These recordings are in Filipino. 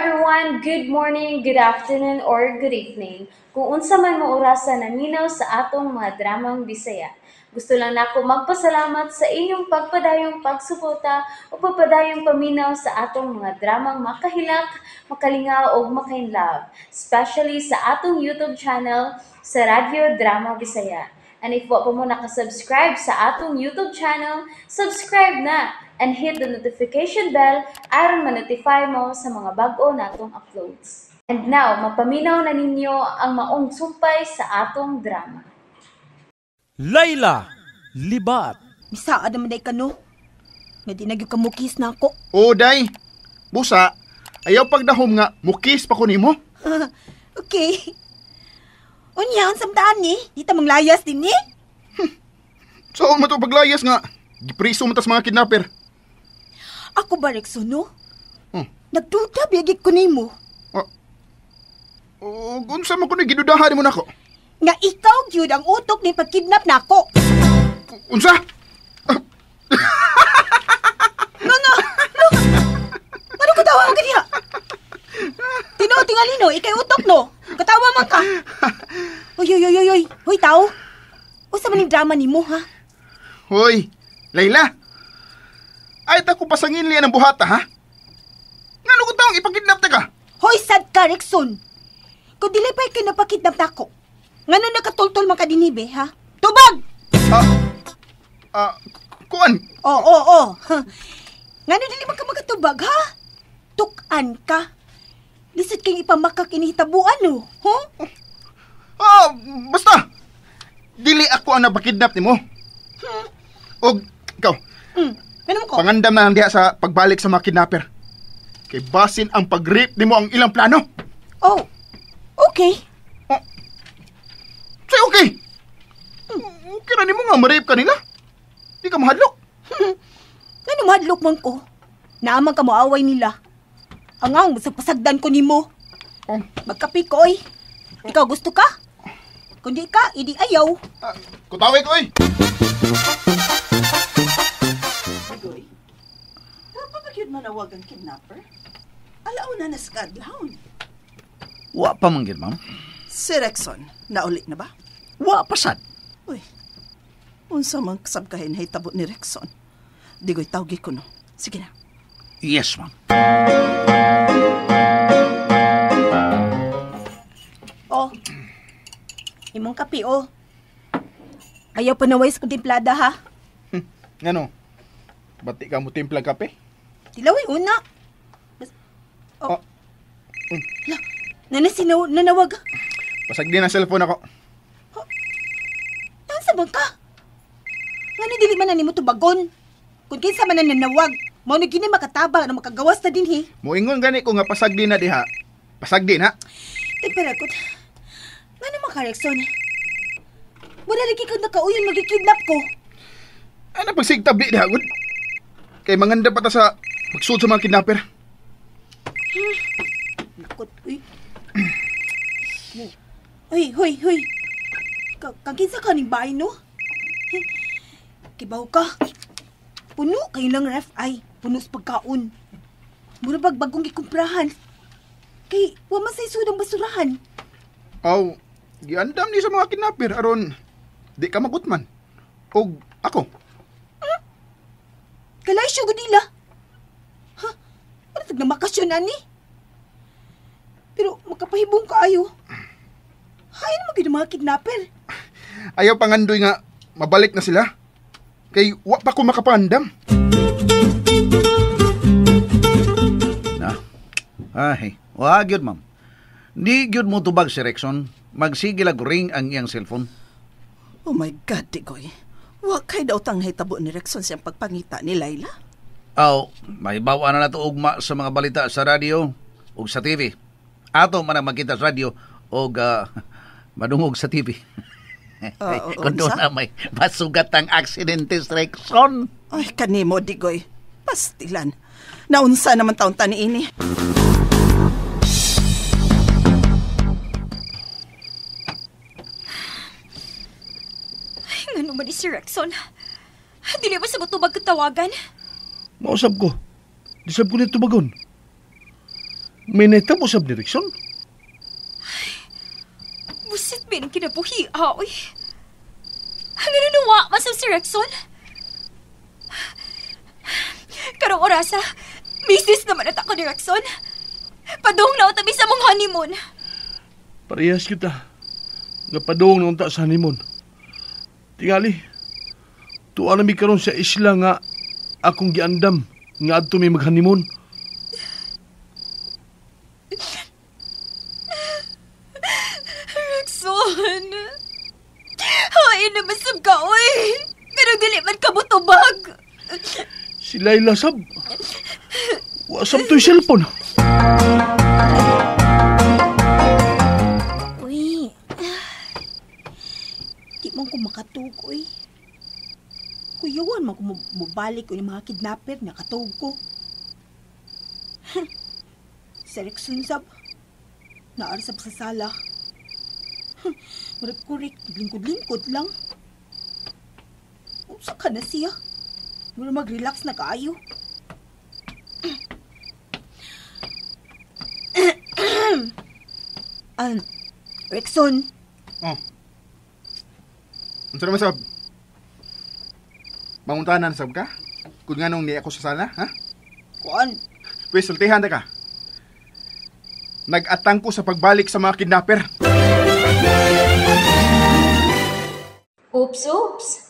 everyone, good morning, good afternoon, or good evening. Kung unsa man mo orasan naminaw sa atong mga dramang Bisaya. Gusto lang nako magpasalamat sa inyong pagpadayong pagsuporta o pagpadayong paminaw sa atong mga dramang makahilak, makalingaw o makainlove, especially sa atong YouTube channel sa Radyo Drama Bisaya. And if wa pa mo nakasubscribe sa atong YouTube channel, subscribe na and hit the notification bell aron ma-notify mo sa mga bag-o natong uploads. And now, mapaminaw na ninyo ang maong sumpay sa atong drama. Layla, libat. Misaad naman day ka no. Nga di nagyo ka mukis na ako. O, day. Busa, ayaw pagdahom nga, mukis pa ko nimo. Okay. Unya, ang samdaan ni. Di ta manglayas din ni. Saan mo ito paglayas nga? Gipriso mo tas mga kidnapper. Ako ba, Rexon, no? Hmm. Nagduda, biyagit ko nimo. O, unsa mo ko na gidudahan mo na ko? Nga ikaw, gyud ang utok ni pagkidnap na ako. Unsa? No. Ano ko tawa ang kaniya? Tingalino, ikay utok no. Katawa man ka. Oy. Hoy, tao. Usa man yung drama nimo, ha? Hoy, Layla. Ay, tako pasangin liyan ang buhata, ha? Ngano ko taong ipakidnap ta ka? Hoy, sad ka, Rexon. Kung dili pa ikay napakidnap na ako, ngano nakatultol man ka dinibe, ha? Tubag! Kuan? Oo. Ngano dili man ka magatubag, ha? Tukan ka. Lisod kang ipamakak inihitabuan, no? Huh? Basta. Dili ako ang napakidnap ni mo. O, ikaw. Ano ko? Pangandam na diha sa pagbalik sa mga kidnapper. Kay basin ang pag-rape ni mo ang ilang plano. Oh, okay. Say okay. Okay na ni mo nga ma-rape ka nila. Di ka mahadlok. Ano mahadlok man ko? Naamang ka moaway nila. Angang, sa pasagdan ko nimo. Magkapi ko, oy. Ikaw gusto ka? Kung di ka, idi ayaw. Kutaway ko, oy. Agoy, napapag-yun manawag ang kidnapper? Alaw na naskadlaon. Wa pa manggid, ma'am. Si Rexon, naulit na ba? Wa pa sad. Uy, unsa mang kasabkahin hay tabo ni Rexon. Digoy tawgi ko no. Sige na. Yes, ma'am. Oh. Imong kapi, oh. Ayaw pa nawais kong timplada, ha? Ngano? Bati ka mo timplang kape? Tilaway una. Nanawag. Pasag din ang cellphone ako. Nasa bang ka? Nga dili man na nimo tubagon. Kung kinsa man na nanawag, mao na gini makatabang na makagawas na din, he. Muingon gani ko nga pasag din na diha. Pasag din, ha? Tagparakot. Nga naman ka, Rexon? Wala lagi kang nakauyon magkikidnap ko. Ano pagsigtabi diha, good? Kay manganda pa ta sa magsud sa mga kidnapper. Nakot, uy. Hoy. Kaginsa ka ning bahay, no? Kibaw ka. Puno kayo lang ref ay. Puno sa pagkaon. Mura bagong ikumprahan. Kay, waman sa isudang basurahan. Aw, giandam ni sa mga kidnapper aron di ka magutman. Og ako. Kalay siya gudila. Ha? Ano nagnamakasyon, ani? Pero makapahibong ka ayo. Hay naman gina mga kidnapper. Ayaw pangandoy nga mabalik na sila. Kay wa pa ko makapandam. Na. Ay, wa gyud, ma'am. Di gyud mo tubag si Rexon. Magsige lag ring ang iyang cellphone. Oh my God, Digoy. Wa kay daw tang hay tabo ni Rexon siyang pagpangita ni Layla. Aw, may bawa na nato ugma sa mga balita sa radio ug sa TV. Ato man ang makita sa radio ug madungog sa TV. Kung doon na may masugat ang aksidente sa Rexon. Ay, kanimo, Digoy. Pastilan. Naunsa naman taon tani ini. Ay, nga naman ni si Rexon. Dili ba sa matubag katawagan? Mausap ko. Disab ko nito bagon. May naitabo sa direksyon? Busit ba ng kinabuhi, oy? Ang nanuwa masam si Rexon? Karong orasa, misis naman at ako ni Rexon. Padung na utabi sa mong honeymoon. Parehas kita. Napadong na unta sa honeymoon. Tingali, tuwa na mi karon sa isla nga akong giandam nga adto mi mag-honeymoon. Rexon! Hain na masam ka, oy! Pero dili man ka butubag! Si Layla sab. Wasab to'y cellphone. Uy. Di man ko makatugoy. Kuyawan man ko mabalik ko yung mga kidnapper na katug ko. Sa Rexon sab. Naarsab sa sala. Kurik-kurik, lingkod-lingkod lang. Usa ka na siya. Muna mag-relax na kaayo. Rexon. Oh. Unsa naman sab? Manguntahan sab ka? Kung nga nung ni ako sa sala, ha? Kuan? Pwes, sultihan ta ka. Nag-atang ko sa pagbalik sa mga kidnapper. Oops!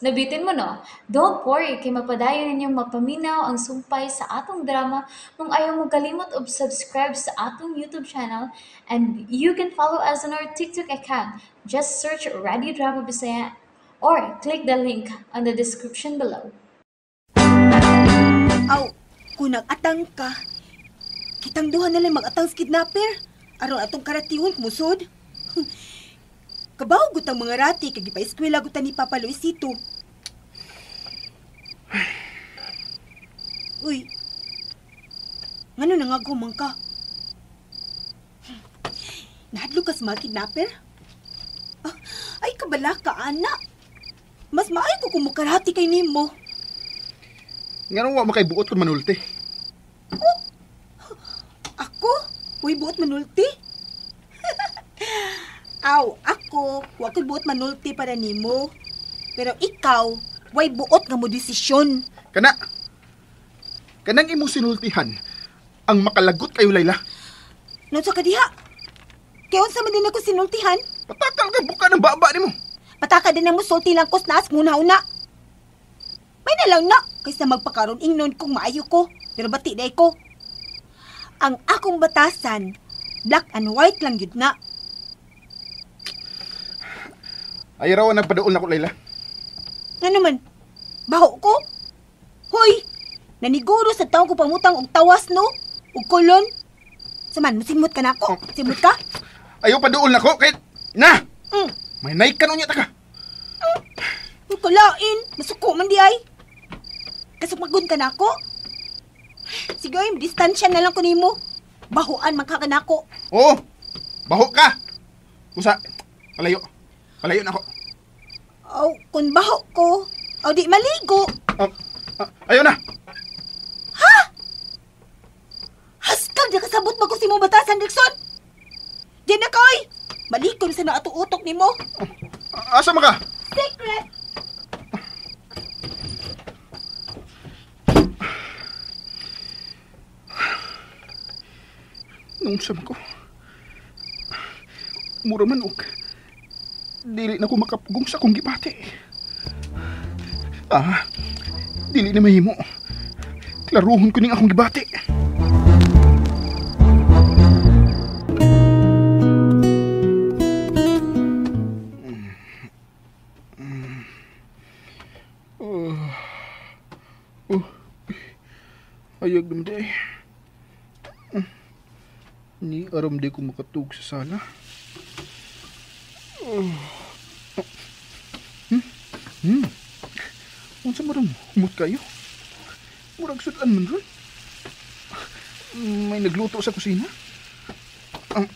Nabitin mo no? Don't worry, kay mapadayon ninyong mapaminaw ang sumpay sa atong drama kung ayaw mo kalimot og subscribe sa atong YouTube channel and you can follow us on our TikTok account. Just search Radio Drama Bisaya or click the link on the description below. Aw, kung nag-atang ka, kitang duha na lang mag-atang sa kidnapper. Aron atong karatiwon kumusod. Kabaw gutang mga rati kag gipa-eskwela gutan ni Papa Luisito. Uy. Ngano nangagumang ka? Nahadlok ka sa mga kidnapper? Ah, ay kabala ka, anak. Mas maay ko kung mukarati kay nimo. Nga nung wa makaibuot kung manulti. Oh, ako? Uy, buot manulti? Aw, ako, wa ko'y buot manulti para nimo. Pero ikaw, way buot nga mo desisyon. Kanang imong sinultihan ang makalagot kayo, Layla. Nung sa kadiha, kaya unsa man din ako sinultihan? Patakal ka buka ng baba nimo. Pataka din ang musulti lang kos naas muna-una. May na lang na, kaysa magpakaroon ingnon kung maayo ko, pero bati day ko. Ang akong batasan, black and white lang yun na. Ay raw nagpaduol na ko, Layla. Nga naman, baho ko? Hoy, naniguro sa taong ko pamutang og tawas, no? Og kolon. Saman, masimot ka na ako. Simot ka? Ayaw paduol na ko, kahit na! May naik ka nun yata ka. Huwag kalain, masuko man di ay. Kasupagod ka na ako. Sige, distansya na lang ko nimo. Bahuan magkakanako. Oo, baho ka. Musa, palayo. Palayo na ako. Aw, kung baho ko, aw di maligo. Ayaw na. Ha? Haskag na kasabot mo ko si mo batasan, Rexon. Diyan na koy. Malikon sa naatuutok ni mo. Asa mo ka? Secret. Nung sam ko. Mura man og. Dili na ko makapugong sa kong gibati. Dili na mahimo. Klaruhon ko ning akong gibati. Ayag naman day. Ni aram di ko makatug sa sala. Unsa mo rin humot kayo? Murag sudan man ron. May nagluto sa kusina. Ang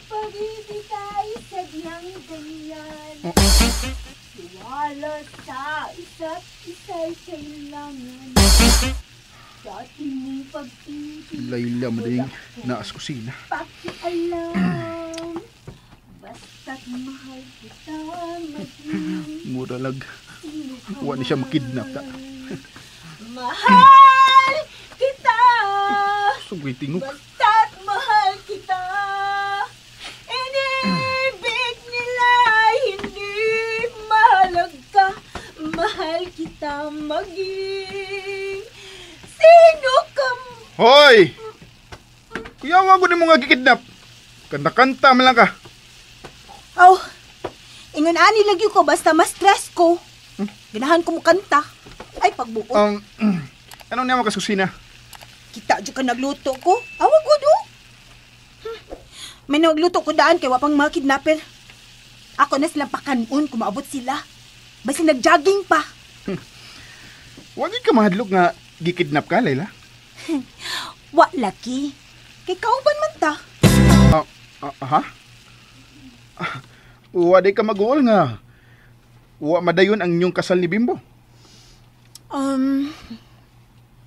pag-ibig ay sadyang ganyan. Wala sa isa't isa'y kailangan. Dati mong pag-ibig Layla, madaling naas kusina. pakialam. Basta't mahal kita, maging Mura lag. sino ka Huwag na siya makidnap ta. Mahal kita. Sugay tingog. Basta't mahal kita. Inibig nila, hindi mahalaga. Mahal kita, maging sino ka. Hoy! Kuyawa ko ni mo nga gikidnap. Kanta-kanta man lang ka. Oh, ingon ani lagi ko basta mas stress ko. Ganahan ko mo kanta. Ay pagbuo. Anong niya makasusina? Kita jud ka nagluto ko. Awag ko do. May nagluto ko daan kay wapang mga kidnapper. Ako na silang pakanon kung maabot sila. Basta nag-jogging pa. Huwag ka mahadlok nga gikidnap ka, Layla. Wa laki. Kay kauban man ta. Ha? Wa di ka mag-uol nga. Wa madayon ang inyong kasal ni Bimbo.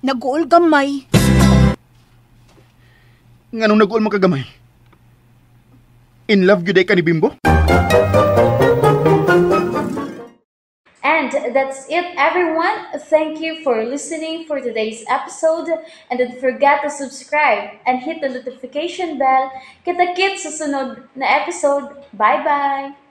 Nag-uol gamay. Nganong nag-uol mo kagamay? In love gyud ka ni Bimbo? And that's it, everyone. Thank you for listening for today's episode. And don't forget to subscribe and hit the notification bell. Kita-kits sa sunod na episode. Bye-bye!